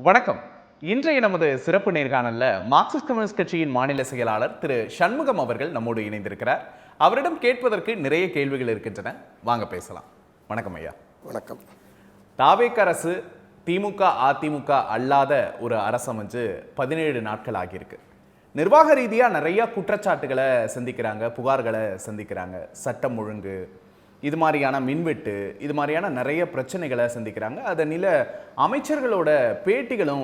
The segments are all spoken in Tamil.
வணக்கம். இன்றைய நமது சிறப்பு நேர்காணல்ல மார்க்சிஸ்ட் கம்யூனிஸ்ட் கட்சியின் மாநில செயலாளர் திரு சண்முகம் அவர்கள் நம்மோடு இணைந்திருக்கிறார். அவரிடம் கேட்பதற்கு நிறைய கேள்விகள் இருக்கின்றன. வாங்க பேசலாம். வணக்கம் ஐயா. வணக்கம். தாவேக் அரசு திமுக அதிமுக அல்லாத ஒரு அரசு அமைஞ்சு 17 நாட்கள் ஆகியிருக்கு. நிர்வாக ரீதியாக நிறைய குற்றச்சாட்டுகளை சந்திக்கிறாங்க, புகார்களை சந்திக்கிறாங்க. சட்டம் ஒழுங்கு, இது மாதிரியான மின்வெட்டு, இது மாதிரியான நிறைய பிரச்சனைகளை சந்திக்கிறாங்க. அதனில அமைச்சர்களோட பேட்டிகளும்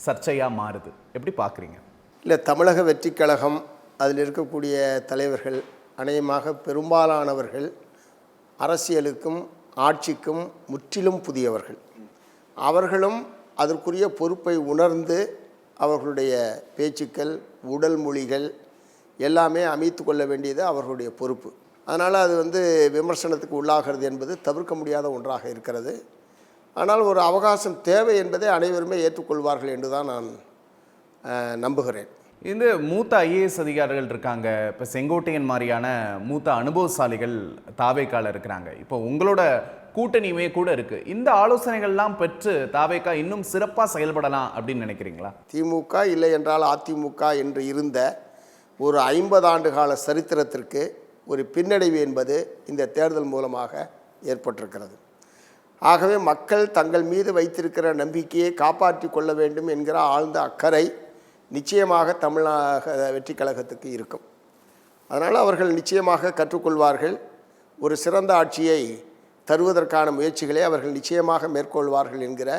சர்ச்சையாக மாறுது. எப்படி பார்க்குறீங்க? இல்லை, தமிழக வெற்றி கழகம் அதில் இருக்கக்கூடிய தலைவர்கள் அநேகமாக பெரும்பாலானவர்கள் அரசியலுக்கும் ஆட்சிக்கும் முற்றிலும் புதியவர்கள். அவர்களும் அதற்குரிய பொறுப்பை உணர்ந்து அவர்களுடைய பேச்சுக்கள், உடல் மொழிகள் எல்லாமே அமைத்து கொள்ள வேண்டியது அவர்களுடைய பொறுப்பு. அதனால் அது விமர்சனத்துக்கு உள்ளாகிறது என்பது தவிர்க்க முடியாத ஒன்றாக இருக்கிறது. ஆனால் ஒரு அவகாசம் தேவை என்பதை அனைவருமே ஏற்றுக்கொள்வார்கள் என்று தான் நான் நம்புகிறேன். இந்த மூத்த ஐஏஎஸ் அதிகாரிகள் இருக்காங்க, இப்போ செங்கோட்டையன் மாதிரியான மூத்த அனுபவசாலிகள் தாவேக்கால இருக்கிறாங்க. இப்போ உங்களோட கூட்டணியுமே கூட இருக்குது. இந்த ஆலோசனைகள்லாம் பெற்று தாவேக்கா இன்னும் சிறப்பாக செயல்படலாம் அப்படின்னு நினைக்கிறீங்களா? திமுக இல்லை என்றால் அதிமுக என்று இருந்த ஒரு 50 ஆண்டு கால சரித்திரத்திற்கு ஒரு பின்னடைவு என்பது இந்த தேர்தல் மூலமாக ஏற்பட்டிருக்கிறது. ஆகவே மக்கள் தங்கள் மீது வைத்திருக்கிற நம்பிக்கையை காப்பாற்றி கொள்ள வேண்டும் என்கிற ஆழ்ந்த அக்கறை நிச்சயமாக தமிழக வெற்றி கழகத்துக்கு இருக்கும். அதனால் அவர்கள் நிச்சயமாக கற்றுக்கொள்வார்கள். ஒரு சிறந்த ஆட்சியை தருவதற்கான முயற்சிகளை அவர்கள் நிச்சயமாக மேற்கொள்வார்கள் என்கிற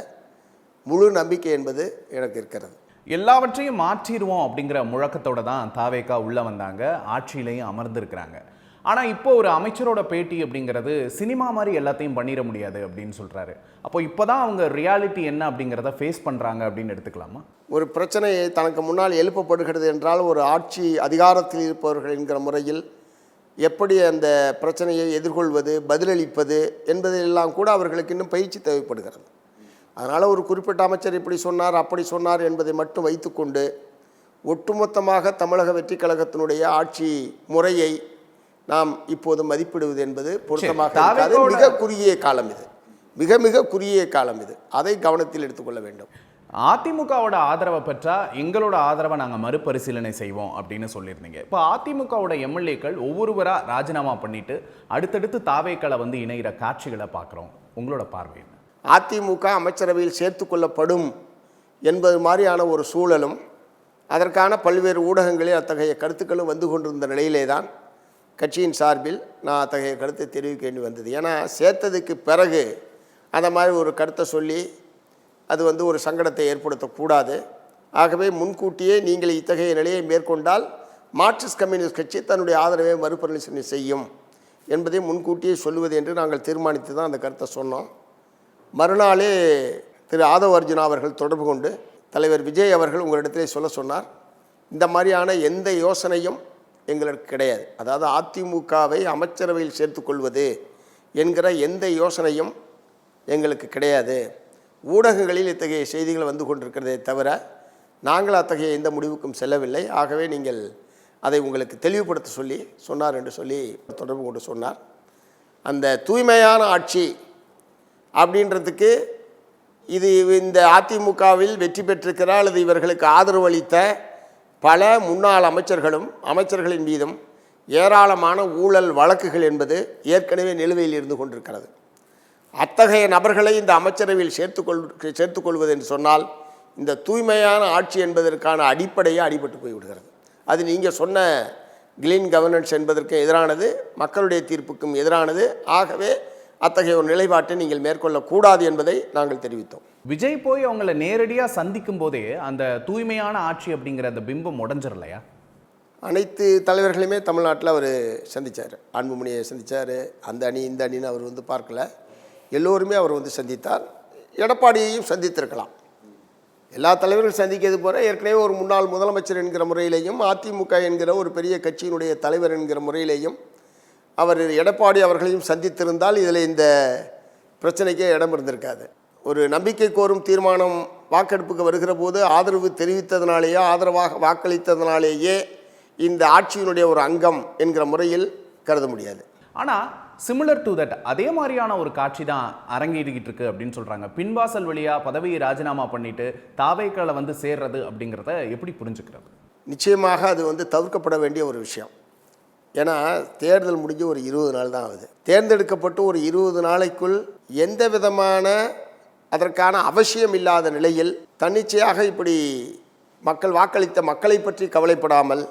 முழு நம்பிக்கை என்பது எனக்கு இருக்கிறது. எல்லாவற்றையும் மாற்றிடுவோம் அப்படிங்கிற முழக்கத்தோடு தான் தாவேக்கா உள்ளே வந்தாங்க, ஆட்சியிலையும் அமர்ந்திருக்கிறாங்க. ஆனால் இப்போ ஒரு அமைச்சரோட பேட்டி அப்படிங்கிறது சினிமா மாதிரி எல்லாத்தையும் பண்ணிட முடியாது அப்படின்னு சொல்கிறாரு. அப்போ இப்போ தான் அவங்க ரியாலிட்டி என்ன அப்படிங்கிறத ஃபேஸ் பண்ணுறாங்க அப்படின்னு எடுத்துக்கலாமா? ஒரு பிரச்சனையை தனக்கு முன்னால் எழுப்பப்படுகிறது என்றால் ஒரு ஆட்சி அதிகாரத்தில் இருப்பவர்கள் என்கிற முறையில் எப்படி அந்த பிரச்சனையை எதிர்கொள்வது, பதிலளிப்பது என்பதெல்லாம் கூட அவர்களுக்கு இன்னும் பயிற்சி தேவைப்படுகிறது. அதனால் ஒரு குறிப்பிட்ட அமைச்சர் இப்படி சொன்னார், அப்படி சொன்னார் என்பதை மட்டும் வைத்துக்கொண்டு ஒட்டுமொத்தமாக தமிழக வெற்றி கழகத்தினுடைய ஆட்சி முறையை நாம் இப்போது மதிப்பிடுவது என்பது பொருத்தமாக இருக்காது. மிக குறுகிய காலம் இது, மிக குறுகிய காலம் இது. அதை கவனத்தில் எடுத்துக்கொள்ள வேண்டும். அதிமுகவோட ஆதரவை பெற்றா எங்களோட ஆதரவை நாங்கள் மறுபரிசீலனை செய்வோம் அப்படின்னு சொல்லியிருந்தீங்க. இப்போ அதிமுகவோட எம்எல்ஏக்கள் ஒவ்வொருவராக ராஜினாமா பண்ணிட்டு அடுத்தடுத்து தாவேக்களை இணைகிற காட்சிகளை பார்க்குறோம். உங்களோட பார்வை என்ன? அதிமுக அமைச்சரவையில் சேர்த்து கொள்ளப்படும் என்பது மாதிரியான ஒரு சூழலும் அதற்கான பல்வேறு ஊடகங்களில் அத்தகைய கருத்துக்களும் வந்து கொண்டிருந்த நிலையிலே தான் கட்சியின் சார்பில் நான் அத்தகைய கருத்தை தெரிவிக்க வேண்டி வந்தது. ஏன்னா சேர்த்ததுக்கு பிறகு அந்த மாதிரி ஒரு கருத்தை சொல்லி அது ஒரு சங்கடத்தை ஏற்படுத்தக்கூடாது. ஆகவே முன்கூட்டியே நீங்கள் இத்தகைய நிலையை மேற்கொண்டால் மார்க்சிஸ்ட் கம்யூனிஸ்ட் கட்சி தன்னுடைய ஆதரவை மறுபரிசீலனை செய்யும் என்பதை முன்கூட்டியே சொல்லுவது என்று நாங்கள் தீர்மானித்து தான் அந்த கருத்தை சொன்னோம். மறுநாளே திரு ஆதவ அர்ஜுனா அவர்கள் தொடர்பு கொண்டு தலைவர் விஜய் அவர்கள் உங்களிடத்திலே சொல்ல சொன்னார், இந்த மாதிரியான எந்த யோசனையும் எங்களுக்கு கிடையாது. அதாவது அதிமுகவை அமைச்சரவையில் சேர்த்துக்கொள்வது என்கிற எந்த யோசனையும் எங்களுக்கு கிடையாது. ஊடகங்களில் இத்தகைய செய்திகள் வந்து கொண்டிருக்கிறதே தவிர நாங்கள் அத்தகைய எந்த முடிவுக்கும் செல்லவில்லை. ஆகவே நீங்கள் அதை உங்களுக்கு தெளிவுபடுத்த சொன்னார் என்று சொல்லி தொடர்பு கொண்டு சொன்னார். அந்த தூய்மையான ஆட்சி அப்படின்றதுக்கு இது இந்த அதிமுகவில் வெற்றி பெற்றிருக்கிற அல்லது இவர்களுக்கு ஆதரவு அளித்த பல முன்னாள் அமைச்சர்களின் மீதும் ஏராளமான ஊழல் வழக்குகள் என்பது ஏற்கனவே நிலுவையில் இருந்து கொண்டிருக்கிறது. அத்தகைய நபர்களை இந்த அமைச்சரவையில் சேர்த்துக்கொள்வது என்று சொன்னால் இந்த தூய்மையான ஆட்சி என்பதற்கான அடிப்படையே அடிபட்டு போய்விடுகிறது. அது நீங்கள் சொன்ன கிளீன் கவர்னன்ஸ் என்பதற்கு எதிரானது, மக்களுடைய தீர்ப்புக்கும் எதிரானது. ஆகவே அத்தகைய ஒரு நிலைப்பாட்டை நீங்கள் மேற்கொள்ளக்கூடாது என்பதை நாங்கள் தெரிவித்தோம். விஜய் போய் அவங்கள நேரடியாக சந்திக்கும் போதே அந்த தூய்மையான ஆட்சி அப்படிங்கிற அந்த பிம்பம் உடஞ்சிடலையா? அனைத்து தலைவர்களையுமே தமிழ்நாட்டில் அவர் சந்தித்தார். அன்புமணியை சந்தித்தார். அந்த அணி இந்த அணின்னு அவர் பார்க்கல. எல்லோருமே அவர் சந்தித்தார். எடப்பாடியையும் சந்தித்திருக்கலாம். எல்லா தலைவர்களும் சந்திக்கிறது போல ஏற்கனவே ஒரு முன்னாள் முதலமைச்சர் என்கிற முறையிலேயும் அதிமுக என்கிற ஒரு பெரிய கட்சியினுடைய தலைவர் என்கிற முறையிலேயும் அவர் எடப்பாடி அவர்களையும் சந்தித்திருந்தால் இதில் இந்த பிரச்சனைக்கே இடம் இருந்திருக்காது. ஒரு நம்பிக்கை கோரும் தீர்மானம் வாக்கெடுப்புக்கு வருகிற போது ஆதரவு தெரிவித்ததினாலேயே, ஆதரவாக வாக்களித்ததினாலேயே இந்த ஆட்சியினுடைய ஒரு அங்கம் என்கிற முறையில் கருத முடியாது. ஆனால் சிமிலர் டு தட் அதே மாதிரியான ஒரு காட்சி தான் அரங்கேறிக்கிட்டு இருக்கு அப்படின்னு சொல்றாங்க. பின்வாசல் வழியா பதவியை ராஜினாமா பண்ணிட்டு தாவேக்கால வந்து சேர்றது அப்படிங்கிறத எப்படி புரிஞ்சுக்கிறது? நிச்சயமாக அது வந்து தவிர்க்கப்பட வேண்டிய ஒரு விஷயம். ஏன்னா தேர்தல் முடிஞ்சு ஒரு 20 நாள் தான் ஆகுது. தேர்ந்தெடுக்கப்பட்டு ஒரு 20 நாளைக்குள் எந்த விதமான அதற்கான அவசியம் இல்லாத நிலையில் தன்னிச்சையாக இப்படி மக்கள் வாக்களித்த மக்களை பற்றி கவலைப்படாமல்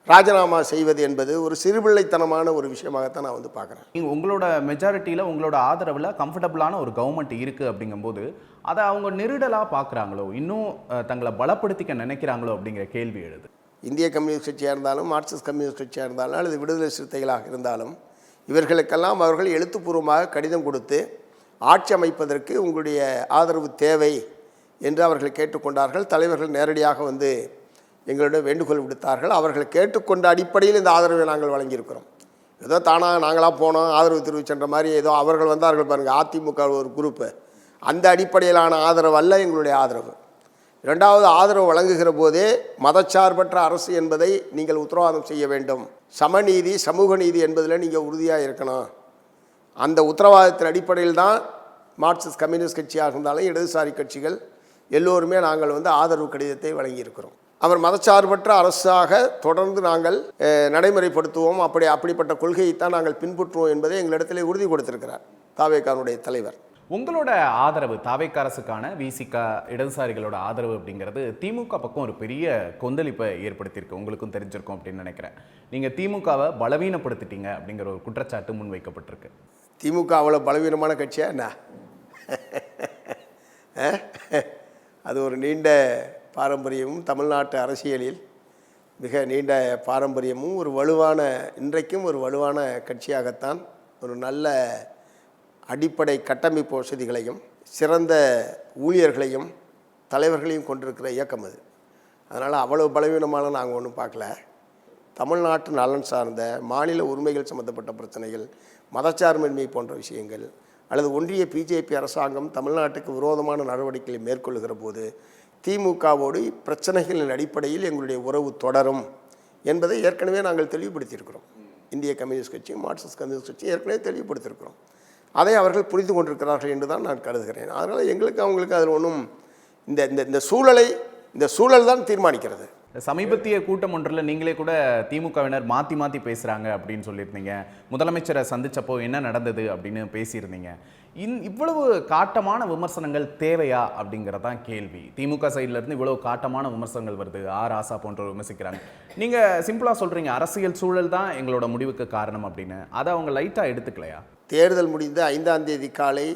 ராஜினாமா செய்வது என்பது ஒரு சிறுபிள்ளைத்தனமான ஒரு விஷயமாகத்தான் நான் வந்து பார்க்குறேன். நீங்கள் உங்களோட மெஜாரிட்டியில் உங்களோட ஆதரவில் கம்ஃபர்டபுளான ஒரு கவர்மெண்ட் இருக்குது அப்படிங்கும்போது அதை அவங்க நெருடலாக பார்க்குறாங்களோ, இன்னும் தங்களை பலப்படுத்திக்க நினைக்கிறாங்களோ அப்படிங்கிற கேள்வி எழுது. இந்திய கம்யூனிஸ்ட் கட்சியாக இருந்தாலும் மார்க்சிஸ்ட் கம்யூனிஸ்ட் கட்சியாக இருந்தாலும் அல்லது விடுதலை சிறுத்தைகளாக இருந்தாலும் இவர்களுக்கெல்லாம் அவர்கள் எழுத்துப்பூர்வமாக கடிதம் கொடுத்து ஆட்சி அமைப்பதற்கு உங்களுடைய ஆதரவு தேவை என்று அவர்கள் கேட்டுக்கொண்டார்கள். தலைவர்கள் நேரடியாக வந்து எங்களிடம் வேண்டுகோள் விடுத்தார்கள். அவர்கள் கேட்டுக்கொண்ட அடிப்படையில் இந்த ஆதரவை நாங்கள் வழங்கியிருக்கிறோம். ஏதோ தானாக நாங்களாக போனோம் ஆதரவு தெரிவிச்சென்ற மாதிரி ஏதோ அவர்கள் வந்தார்கள் பாருங்கள், அதிமுக ஒரு குரூப்பு, அந்த அடிப்படையிலான ஆதரவு அல்ல எங்களுடைய ஆதரவு. இரண்டாவது, ஆதரவு வழங்குகிற போதே மதச்சார்பற்ற அரசு என்பதை நீங்கள் உத்தரவாதம் செய்ய வேண்டும். சமநீதி சமூக நீதி என்பதில் நீங்கள் உறுதியாக இருக்கணும். அந்த உத்தரவாதத்தின் அடிப்படையில் தான் மார்க்சிஸ்ட் கம்யூனிஸ்ட் கட்சியாக இருந்தாலும் இடதுசாரி கட்சிகள் எல்லோருமே நாங்கள் வந்து ஆதரவு கடிதத்தை வழங்கியிருக்கிறோம். அவர் மதச்சார்பற்ற அரசாக தொடர்ந்து நாங்கள் நடைமுறைப்படுத்துவோம், அப்படிப்பட்ட கொள்கையைத்தான் நாங்கள் பின்பற்றுவோம் என்பதை எங்களிடத்திலே உறுதி கொடுத்திருக்கிறார் தாவேகானுடைய தலைவர். உங்களோட ஆதரவு தாவேக அரசுக்கான விசிக இடதுசாரிகளோட ஆதரவு அப்படிங்கிறது திமுக பக்கம் ஒரு பெரிய கொந்தளிப்பை ஏற்படுத்தியிருக்கு. உங்களுக்கும் தெரிஞ்சிருக்கும் அப்படின்னு நினைக்கிறேன். நீங்கள் திமுகவை பலவீனப்படுத்திட்டீங்க அப்படிங்கிற ஒரு குற்றச்சாட்டு முன்வைக்கப்பட்டிருக்கு. திமுக அவ்வளோ பலவீனமான கட்சியா என்ன? அது ஒரு நீண்ட பாரம்பரியமும் தமிழ்நாட்டு அரசியலில் மிக நீண்ட பாரம்பரியமும் ஒரு வலுவான இன்றைக்கும் ஒரு வலுவான கட்சியாகத்தான் ஒரு நல்ல அடிப்படை கட்டமைப்பு வசதிகளையும் சிறந்த ஊழியர்களையும் தலைவர்களையும் கொண்டிருக்கிற இயக்கம் அது. அதனால் அவ்வளவு பலவீனமான நாங்கள் ஒன்றும் பார்க்கல. தமிழ்நாட்டு நலன் சார்ந்த மாநில உரிமைகள் சம்பந்தப்பட்ட பிரச்சனைகள், மதச்சார்பின்மை போன்ற விஷயங்கள் அல்லது ஒன்றிய பிஜேபி அரசாங்கம் தமிழ்நாட்டுக்கு விரோதமான நடவடிக்கைகளை மேற்கொள்ளுகிற போது திமுகவோடு பிரச்சனைகளின் அடிப்படையில் எங்களுடைய உறவு தொடரும் என்பதை ஏற்கனவே நாங்கள் தெளிவுபடுத்தியிருக்கிறோம். இந்திய கம்யூனிஸ்ட் கட்சியும் மார்க்சிஸ்ட் கம்யூனிஸ்ட் கட்சியும் ஏற்கனவே தெளிவுபடுத்தியிருக்கிறோம். அதை அவர்கள் புரிந்து கொண்டிருக்கிறார்கள் என்று தான் நான் கருதுகிறேன். அதனால் எங்களுக்கு அவங்களுக்கு அதில் ஒன்றும் இந்த சூழல் தான் தீர்மானிக்கிறது. சமீபத்திய கூட்டம் ஒன்றில் நீங்களே கூட திமுகவினர் மாற்றி பேசுகிறாங்க அப்படின்னு சொல்லியிருந்தீங்க. முதலமைச்சரை சந்திச்சப்போ என்ன நடந்தது அப்படின்னு பேசியிருந்தீங்க. இவ்வளவு காட்டமான விமர்சனங்கள் தேவையா அப்படிங்கிறதான் கேள்வி. திமுக சைட்லேருந்து இவ்வளவு காட்டமான விமர்சனங்கள் வருது, ராசா போன்றவர் விமர்சிக்கிறாங்க. நீங்கள் சிம்பிளாக சொல்கிறீங்க அரசியல் சூழல் தான் எங்களோட முடிவுக்கு காரணம் அப்படின்னு. அதை அவங்க லைட்டாக எடுத்துக்கலையா? தேர்தல் முடிந்த 5ஆம் தேதி காலை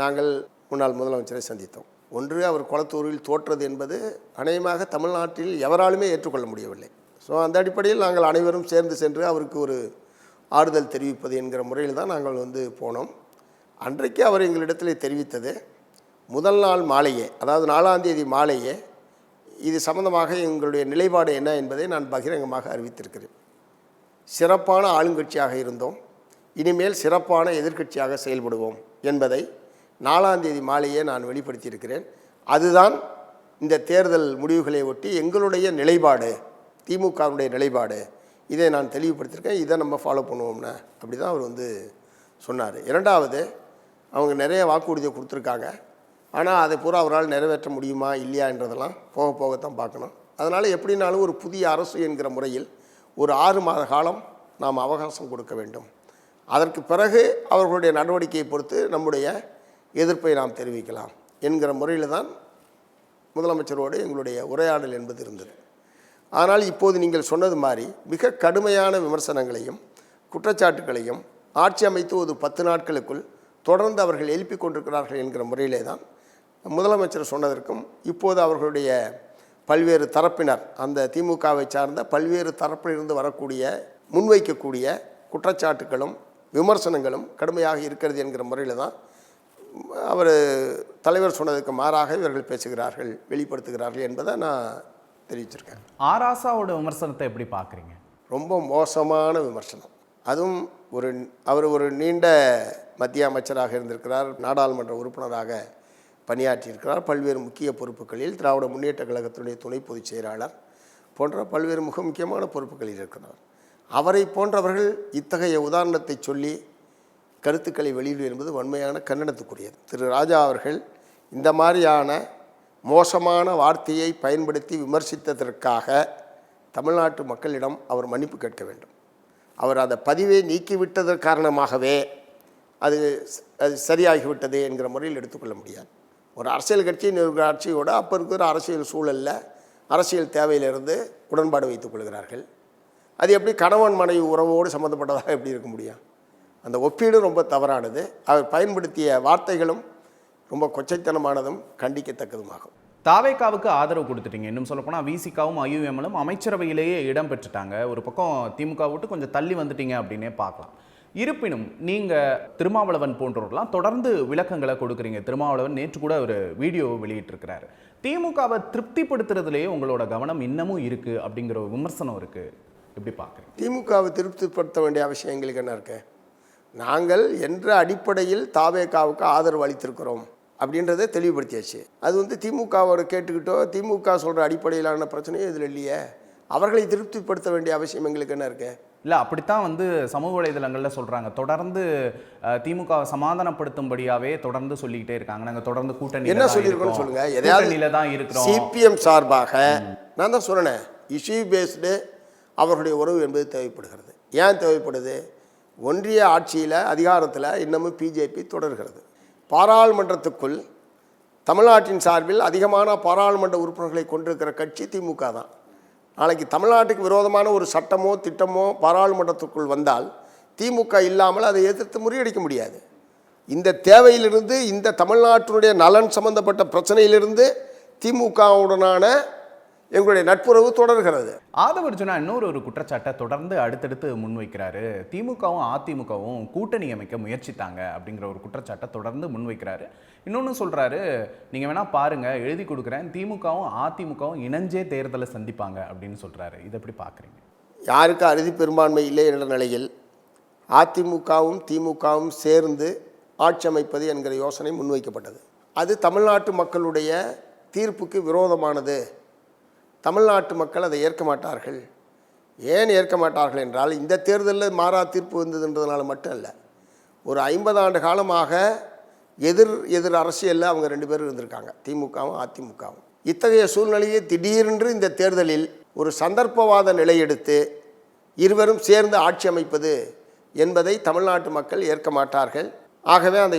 நாங்கள் முன்னாள் முதலமைச்சரை சந்தித்தோம். ஒன்று, அவர் கொளத்தூரில் தோற்றது என்பது அநேகமாக தமிழ்நாட்டில் எவராலுமே ஏற்றுக்கொள்ள முடியவில்லை. ஸோ அந்த அடிப்படையில் நாங்கள் அனைவரும் சேர்ந்து சென்று அவருக்கு ஒரு ஆறுதல் தெரிவிப்பது என்கிற முறையில் தான் நாங்கள் வந்து போனோம். அன்றைக்கு அவர் எங்களிடத்தில் தெரிவித்தது முதல் நாள் மாலையே, அதாவது 4ஆம் தேதி மாலையே இது சம்பந்தமாக எங்களுடைய நிலைப்பாடு என்ன என்பதை நான் பகிரங்கமாக அறிவித்திருக்கிறேன். சிறப்பான ஆளுங்கட்சியாக இருந்தோம், இனிமேல் சிறப்பான எதிர்க்கட்சியாக செயல்படுவோம் என்பதை 4ஆம் தேதி மாலையே நான் வெளிப்படுத்தியிருக்கிறேன். அதுதான் இந்த தேர்தல் முடிவுகளை ஒட்டி எங்களுடைய நிலைப்பாடு, திமுகவுடைய நிலைப்பாடு. இதை நான் தெளிவுபடுத்தியிருக்கேன். இதை நம்ம ஃபாலோ பண்ணுவோம்னா அப்படி தான் அவர் வந்து சொன்னார். இரண்டாவது, அவங்க நிறைய வாக்குறுதியை கொடுத்துருக்காங்க. ஆனால் அதை பூரா அவரால் நிறைவேற்ற முடியுமா இல்லையா என்றதெல்லாம் போக போகத்தான் பார்க்கணும். அதனால் எப்படினாலும் ஒரு புதிய அரசு என்கிற முறையில் ஒரு 6 மாத காலம் நாம் அவகாசம் கொடுக்க வேண்டும். அதற்கு பிறகு அவர்களுடைய நடவடிக்கையை பொறுத்து நம்முடைய எதிர்ப்பை நாம் தெரிவிக்கலாம் என்கிற முறையில் தான் முதலமைச்சரோடு எங்களுடைய உரையாடல் என்பது இருந்தது. ஆனால் இப்போது நீங்கள் சொன்னது மாதிரி மிக கடுமையான விமர்சனங்களையும் குற்றச்சாட்டுகளையும் ஆட்சி அமைத்து ஒரு 10 நாட்களுக்குள் தொடர்ந்து அவர்கள் எழுப்பிக் கொண்டிருக்கிறார்கள் என்கிற முறையிலே தான் முதலமைச்சர் சொன்னதற்கும் இப்போது அவர்களுடைய பல்வேறு தரப்பினர், அந்த திமுகவை சார்ந்த பல்வேறு தரப்பிலிருந்து வரக்கூடிய முன்வைக்கக்கூடிய குற்றச்சாட்டுகளும் விமர்சனங்களும் கடுமையாக இருக்கிறது என்கிற முறையில் தான் அவர் தலைவர் சொன்னதுக்கு மாறாக இவர்கள் பேசுகிறார்கள், வெளிப்படுத்துகிறார்கள் என்பதை நான் தெரிவிச்சிருக்கேன். ராசாவோட விமர்சனத்தை எப்படி பார்க்குறீங்க? ரொம்ப மோசமான விமர்சனம். அதுவும் அவர் ஒரு நீண்ட மத்திய அமைச்சராக இருந்திருக்கிறார், நாடாளுமன்ற உறுப்பினராக பணியாற்றியிருக்கிறார், பல்வேறு முக்கிய பொறுப்புகளில் திராவிட முன்னேற்ற கழகத்தினுடைய துணை பொதுச் செயலாளர் போன்ற பல்வேறு முக்கியமான பொறுப்புகளில் இருக்கிறார். அவரை போன்றவர்கள் இத்தகைய உதாரணத்தை சொல்லி கருத்துக்களை வெளியிடுவது என்பது வன்மையான கண்டனத்துக்குரியது. திரு ராஜா அவர்கள் இந்த மாதிரியான மோசமான வார்த்தையை பயன்படுத்தி விமர்சித்ததற்காக தமிழ்நாட்டு மக்களிடம் அவர் மன்னிப்பு கேட்க வேண்டும். அவர் அந்த பதிவை நீக்கிவிட்டதன் காரணமாகவே அது சரியாகிவிட்டது என்கிற முறையில் எடுத்துக்கொள்ள முடியாது. ஒரு அரசியல் கட்சி இன்னொரு ஆட்சியோடு அப்போ இருக்கிற அரசியல் சூழலில் அரசியல் தேவையிலிருந்து உடன்பாடு வைத்துக் கொள்கிறார்கள். அது எப்படி கணவன் மனைவி உறவோடு சம்மந்தப்பட்டதாக எப்படி இருக்க முடியும்? அந்த ஒப்பீடு ரொம்ப தவறானது. அவர் பயன்படுத்திய வார்த்தைகளும் ரொம்ப கொச்சைத்தனமானதும் கண்டிக்கத்தக்கதுமாகும். தாவேகாவுக்கு ஆதரவு கொடுத்துட்டீங்க. இன்னும் சொல்லப்போனால் விசிகாவும் ஐயுஎம்எலும் அமைச்சரவையிலேயே இடம் பெற்றுட்டாங்க. ஒரு பக்கம் திமுக விட்டு கொஞ்சம் தள்ளி வந்துட்டீங்க அப்படின்னே பார்க்கலாம். இருப்பினும் நீங்கள் திருமாவளவன் போன்றவர்கள்லாம் தொடர்ந்து விளக்கங்களை கொடுக்குறீங்க. திருமாவளவன் நேற்று கூட ஒரு வீடியோ வெளியிட்டிருக்கிறாரு. திமுகவை திருப்திப்படுத்துறதுலேயே உங்களோட கவனம் இன்னமும் இருக்குது அப்படிங்கிற ஒரு விமர்சனம் இருக்குது. எப்படி பார்க்குறீங்க? திமுகவை திருப்திப்படுத்த வேண்டிய அவசியம் எங்களுக்கு என்ன இருக்கு? நாங்கள் என்ற அடிப்படையில் தாவேகாவுக்கு ஆதரவு அளித்திருக்கிறோம் அப்படின்றத தெளிவுபடுத்தியாச்சு. அது திமுகவோட கேட்டுக்கிட்டோ திமுக சொல்கிற அடிப்படையிலான பிரச்சனையும் இதில் இல்லையே. அவர்களை திருப்திப்படுத்த வேண்டிய அவசியம் எங்களுக்கு என்ன இருக்கு? இல்லை, அப்படித்தான் சமூக வலைதளங்களில் சொல்கிறாங்க. தொடர்ந்து திமுக சமாதானப்படுத்தும்படியாகவே தொடர்ந்து சொல்லிக்கிட்டே இருக்காங்க. நாங்கள் தொடர்ந்து கூட்டணி என்ன சொல்லியிருக்கோன்னு சொல்லுங்க. எதையாவது தான் இருக்கிறோம். சிபிஎம் சார்பாக நான் தான் சொன்னேன், இஷ்யூ பேஸ்டு அவர்களுடைய உறவு என்பது தேவைப்படுகிறது. ஏன் தேவைப்படுது? ஒன்றிய ஆட்சியில் அதிகாரத்தில் இன்னமும் பிஜேபி தொடர்கிறது. பாராளுமன்றத்துக்குள் தமிழ்நாட்டின் சார்பில் அதிகமான பாராளுமன்ற உறுப்பினர்களை கொண்டிருக்கிற கட்சி திமுக தான். நாளைக்கு தமிழ்நாட்டுக்கு விரோதமான ஒரு சட்டமோ திட்டமோ பாராளுமன்றத்துக்குள் வந்தால் திமுக இல்லாமல் அதை எதிர்த்து முறியடிக்க முடியாது. இந்த தேவையிலிருந்து, இந்த தமிழ்நாட்டினுடைய நலன் சம்பந்தப்பட்ட பிரச்சனையிலிருந்து திமுகவுடனான எங்களுடைய நட்புறவு தொடர்கிறது. ஆதவர்ஜுனா இன்னொரு குற்றச்சாட்டை தொடர்ந்து அடுத்தடுத்து முன்வைக்கிறாரு. திமுகவும் அதிமுகவும் கூட்டணி அமைக்க முயற்சித்தாங்க அப்படிங்கிற ஒரு குற்றச்சாட்டை தொடர்ந்து முன்வைக்கிறாரு. இன்னொன்று சொல்றாரு, நீங்க வேணா பாருங்க, எழுதி கொடுக்குறேன், திமுகவும் அதிமுகவும் இணைஞ்சே தேர்தலை சந்திப்பாங்க அப்படின்னு சொல்றாரு. இதை எப்படி பார்க்குறீங்க? யாருக்கு அறுதி பெரும்பான்மை இல்லை என்ற நிலையில் அதிமுகவும் திமுகவும் சேர்ந்து ஆட்சி அமைப்பது என்கிற யோசனை முன்வைக்கப்பட்டது. அது தமிழ்நாட்டு மக்களுடைய தீர்ப்புக்கு விரோதமானது. தமிழ்நாட்டு மக்கள் அதை ஏற்க மாட்டார்கள். ஏன் ஏற்க மாட்டார்கள் என்றால், இந்த தேர்தலில் மாறா தீர்ப்பு வந்ததுன்றதுனால மட்டும் இல்லை. ஒரு 50 ஆண்டு காலமாக எதிர் அரசியலில் அவங்க 2 பேரும் இருந்திருக்காங்க, திமுகவும் அதிமுகவும். இத்தகைய சூழ்நிலையை திடீரென்று இந்த தேர்தலில் ஒரு சந்தர்ப்பவாத நிலை எடுத்து இருவரும் சேர்ந்து ஆட்சி அமைப்பது என்பதை தமிழ்நாட்டு மக்கள் ஏற்க மாட்டார்கள். ஆகவே அந்த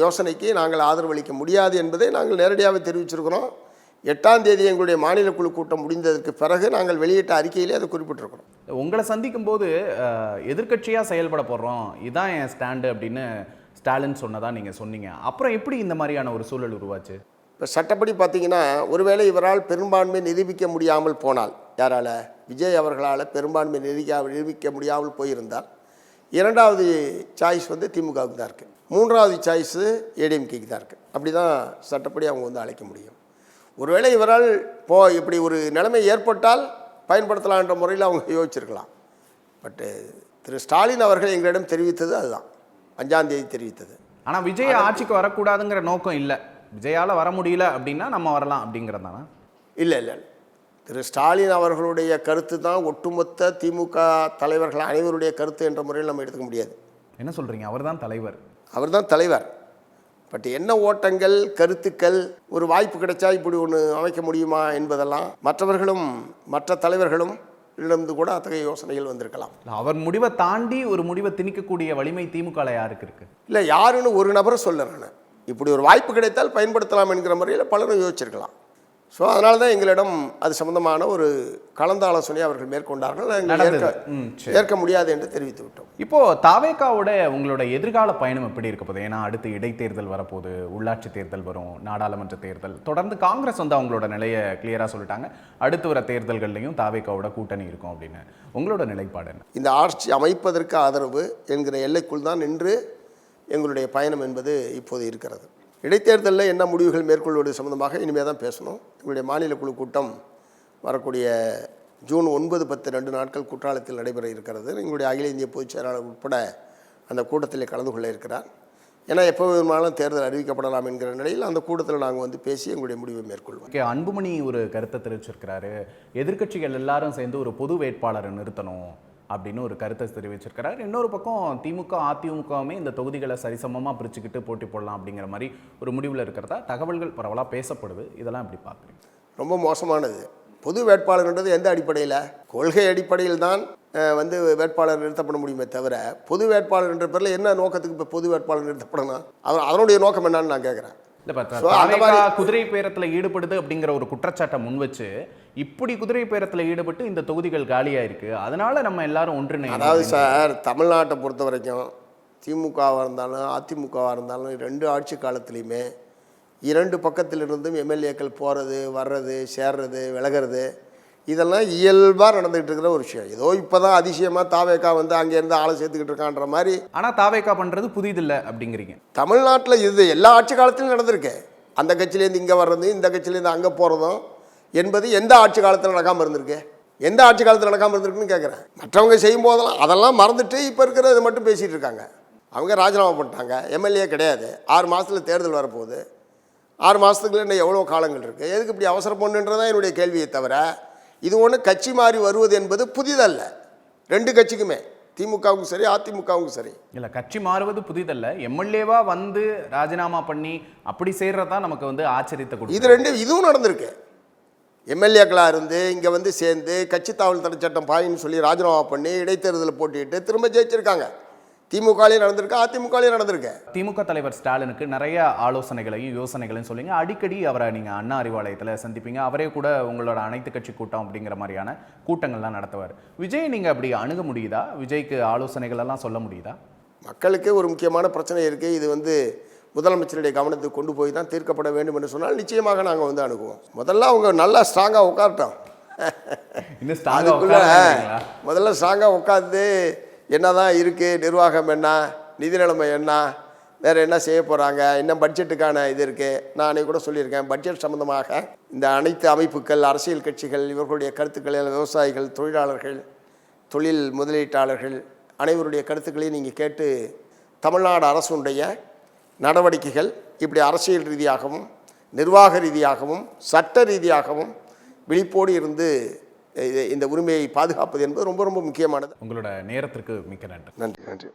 யோசனைக்கு நாங்கள் ஆதரவளிக்க முடியாது என்பதை நாங்கள் நேரடியாக தெரிவிச்சிருக்கிறோம். 8ஆம் தேதி எங்களுடைய மாநில குழு கூட்டம் முடிந்ததற்கு பிறகு நாங்கள் வெளியிட்ட அறிக்கையிலே அதை குறிப்பிட்டிருக்கிறோம். உங்களை சந்திக்கும் போது எதிர்க்கட்சியாக செயல்பட போடுறோம், இதுதான் என் ஸ்டாண்டு அப்படின்னு ஸ்டாலின் சொன்னதா நீங்கள் சொன்னீங்க. அப்புறம் எப்படி இந்த மாதிரியான ஒரு சூழல் உருவாச்சு? இப்போ சட்டப்படி பார்த்தீங்கன்னா, ஒருவேளை இவரால் பெரும்பான்மை நிரூபிக்க முடியாமல் போனால், யாரால்? விஜய் அவர்களால் பெரும்பான்மை நிரூபிக்க முடியாமல் போயிருந்தால், 2வது சாய்ஸ் திமுகவுக்கு தான் இருக்குது, 3வது சாய்ஸு ஏடிஎம்கேக்கு தான் இருக்குது. அப்படி தான் சட்டப்படி அவங்க அழைக்க முடியும். ஒருவேளை இவரால் இப்படி ஒரு நிலைமை ஏற்பட்டால் பயன்படுத்தலான்ற முறையில் அவங்க யோசிச்சிருக்கலாம். பட்டு திரு ஸ்டாலின் அவர்கள் எங்களிடம் தெரிவித்தது அதுதான், 5ஆம் தேதி தெரிவித்தது. ஆனால் விஜய் ஆட்சிக்கு வரக்கூடாதுங்கிற நோக்கம் இல்லை, விஜயால் வர முடியல அப்படின்னா நம்ம வரலாம் அப்படிங்கிறதானா? இல்லை, திரு ஸ்டாலின் அவர்களுடைய கருத்து தான் ஒட்டுமொத்த திமுக தலைவர்கள் அனைவருடைய கருத்து என்ற முறையில் நம்ம எடுத்துக்க முடியாது. என்ன சொல்கிறீங்க? அவர் தான் தலைவர். அவர் தான் தலைவர். பட் என்ன ஓட்டங்கள், கருத்துக்கள், ஒரு வாய்ப்பு கிடைச்சா இப்படி ஒன்று அமைக்க முடியுமா என்பதெல்லாம் மற்ற தலைவர்களும் இருந்து கூட அத்தகைய யோசனைகள் வந்திருக்கலாம். அவர் முடிவை தாண்டி ஒரு முடிவை திணிக்கக்கூடிய வலிமை திமுக யாருக்கு இருக்கு? இல்லை, யாருன்னு ஒரு நபரை சொல்லுறேன். இப்படி ஒரு வாய்ப்பு கிடைத்தால் பயன்படுத்தலாம் என்கிற முறையில் பலரும் யோசிச்சிருக்கலாம். ஸோ அதனால தான் எங்களிடம் அது சம்பந்தமான ஒரு கலந்த ஆலோசனையை அவர்கள் மேற்கொண்டார்கள். ஏற்க முடியாது என்று தெரிவித்து விட்டோம். இப்போது தாவேகாவோட உங்களோட எதிர்கால பயணம் எப்படி இருக்க போகுது? ஏன்னா அடுத்து இடைத்தேர்தல் வரப்போகுது, உள்ளாட்சி தேர்தல் வரும், நாடாளுமன்ற தேர்தல், தொடர்ந்து காங்கிரஸ் அவங்களோட நிலையை கிளியராக சொல்லிட்டாங்க. அடுத்து வர தேர்தல்கள்லையும் தாவேகாவோட கூட்டணி இருக்கும் அப்படின்னு. உங்களோட நிலைப்பாடு என்ன? இந்த ஆட்சி அமைப்பதற்கு ஆதரவு என்கிற எல்லைக்குள் தான் நின்று எங்களுடைய பயணம் என்பது இப்போது இருக்கிறது. இடைத்தேர்தலில் என்ன முடிவுகள் மேற்கொள்வது சம்பந்தமாக இனிமேல் தான் பேசணும். எங்களுடைய மாநில குழு கூட்டம் வரக்கூடிய ஜூன் 9, 10 2 நாட்கள் குற்றாலத்தில் நடைபெற இருக்கிறது. எங்களுடைய அகில இந்திய பொதுச் செயலாளர் உட்பட அந்த கூட்டத்தில் கலந்து கொள்ள இருக்கிறார். ஏன்னா எப்போ வேணுமானாலும் தேர்தல் அறிவிக்கப்படலாம் என்கிற நிலையில் அந்த கூட்டத்தில் நாங்கள் பேசி எங்களுடைய முடிவை மேற்கொள்வோம். அன்புமணி ஒரு கருத்தை தெரிவிச்சிருக்கிறாரு, எதிர்க்கட்சிகள் எல்லாரும் சேர்ந்து ஒரு பொது வேட்பாளரை நிறுத்தணும் அப்படின்னு ஒரு கருத்தை தெரிவிச்சிருக்கிறார். இன்னொரு பக்கம் திமுக அதிமுகவுமே இந்த தொகுதிகளை சரிசமமாக பிரிச்சுக்கிட்டு போட்டி போடலாம் அப்படிங்கிற மாதிரி ஒரு முடிவில் இருக்கிறதா தகவல்கள் பரவலாக பேசப்படுது. இதெல்லாம் எப்படி பார்க்குறீங்க? ரொம்ப மோசமானது. பொது வேட்பாளர்ன்றது எந்த அடிப்படையில்? கொள்கை அடிப்படையில் தான் வந்து வேட்பாளர் நிறுத்தப்பட முடியுமே தவிர, பொது வேட்பாளர் என்ற பேரில் என்ன நோக்கத்துக்கு இப்போ பொது வேட்பாளர் நிறுத்தப்படணும்? அதனுடைய நோக்கம் என்னன்னு நான் கேட்குறேன். குதிரை பேரத்தில் ஈடுபடுது அப்படிங்கிற ஒரு குற்றச்சாட்டை முன் வச்சு இப்படி குதிரை பேரத்தில் ஈடுபட்டு இந்த தொகுதிகள் காலியா இருக்கு, அதனால நம்ம எல்லாரும் ஒன்றிணையணும். அதாவது சார், தமிழ்நாட்டை பொறுத்த வரைக்கும் திமுகவாக இருந்தாலும் அதிமுகவாக இருந்தாலும் 2 ஆட்சி காலத்துலேயுமே 2 பக்கத்திலிருந்தும் எம்எல்ஏக்கள் போகிறது, வர்றது, சேர்றது, விலகிறது, இதெல்லாம் இயல்பாக நடந்துகிட்டு இருக்கிற ஒரு விஷயம். ஏதோ இப்போ தான் அதிசயமாக தாவேக்கா வந்து அங்கேருந்து ஆளை சேர்த்துக்கிட்டு இருக்கான்ற மாதிரி. ஆனால் தாவேக்கா பண்ணுறது புதிதில்லை அப்படிங்கிறீங்க. தமிழ்நாட்டில் இது எல்லா ஆட்சி காலத்திலும் நடந்திருக்கு. அந்த கட்சியிலேருந்து இங்கே வர்றது, இந்த கட்சியிலேருந்து அங்கே போகிறதும் என்பது எந்த ஆட்சி காலத்தில் நடக்காமல் இருந்திருக்கு? எந்த ஆட்சி காலத்தில் நடக்காமல் இருந்திருக்குன்னு கேட்குறேன். மற்றவங்க செய்யும் போதெல்லாம் அதெல்லாம் மறந்துட்டு இப்போ இருக்கிறத மட்டும் பேசிகிட்டு இருக்காங்க. அவங்க ராஜினாமா பண்ணிட்டாங்க, எம்எல்ஏ கிடையாது, 6 மாதத்தில் தேர்தல் வரப்போகுது. 6 மாதத்துக்குள்ள இன்னும் எவ்வளோ காலங்கள் இருக்குது? எதுக்கு இப்படி அவசரப்பண்ணுன்றதான் என்னுடைய கேள்வியை தவிர, இது ஒன்று கட்சி மாறி வருவது என்பது புதிதல்ல. 2 கட்சிக்குமே, திமுகவுக்கும் சரி அதிமுகவுக்கும் சரி. இல்லை, கட்சி மாறுவது புதிதல்ல. எம்எல்ஏவா வந்து ராஜினாமா பண்ணி அப்படி செய்கிறதா நமக்கு வந்து ஆச்சரியத்தை கொடுக்கும். இதுவும் நடந்திருக்கு. எம்எல்ஏக்களாக இருந்து இங்கே வந்து சேர்ந்து கட்சி தாவல் தடை சட்டம் பாயின்னு சொல்லி ராஜினாமா பண்ணி இடைத்தேர்தலில் போட்டிட்டு திரும்ப ஜெயிச்சிருக்காங்க. திமுகலையும் நடந்திருக்கு, அதிமுகலையும் நடந்திருக்கு. திமுக தலைவர் ஸ்டாலினுக்கு நிறைய ஆலோசனைகளையும் யோசனைகளையும் சொல்லிங்க. அடிக்கடி அவரை நீங்கள் அண்ணா அறிவாலயத்தில் சந்திப்பீங்க. அவரே கூட உங்களோட அனைத்து கட்சி கூட்டம் அப்படிங்கிற மாதிரியான கூட்டங்கள்லாம் நடத்துவார். விஜய் நீங்கள் அப்படி அணுக முடியுதா? விஜய்க்கு ஆலோசனைகள் எல்லாம் சொல்ல முடியுதா? மக்களுக்கு ஒரு முக்கியமான பிரச்சனை இருக்குது, இது வந்து முதலமைச்சருடைய கவனத்துக்கு கொண்டு போய் தான் தீர்க்கப்பட வேண்டும் என்று சொன்னால் நிச்சயமாக நாங்கள் வந்து அணுகுவோம். முதல்ல அவங்க நல்லா ஸ்ட்ராங்காக உட்காரட்டோம். அதுக்குள்ள முதல்ல ஸ்ட்ராங்காக உட்காந்து என்னதான் இருக்குது, நிர்வாகம் என்ன, நிதி நிலைமை என்ன, வேறு என்ன செய்ய போகிறாங்க, இன்னும் பட்ஜெட்டுக்கான இது இருக்குது. நானே கூட சொல்லியிருக்கேன், பட்ஜெட் சம்மந்தமாக இந்த அனைத்து அமைப்புகள், அரசியல் கட்சிகள், இவர்களுடைய கருத்துக்களை, விவசாயிகள், தொழிலாளர்கள், தொழில் முதலீட்டாளர்கள் அனைவருடைய கருத்துக்களையும் நீங்கள் கேட்டு தமிழ்நாடு அரசுடைய நடவடிக்கைகள் இப்படி அரசியல் ரீதியாகவும் நிர்வாக ரீதியாகவும் சட்ட ரீதியாகவும் விழிப்போடு இருந்து இந்த உரிமையை பாதுகாப்பது என்பது ரொம்ப ரொம்ப முக்கியமானது. உங்களோட நேரத்திற்கு மிக்க நன்றி. நன்றி.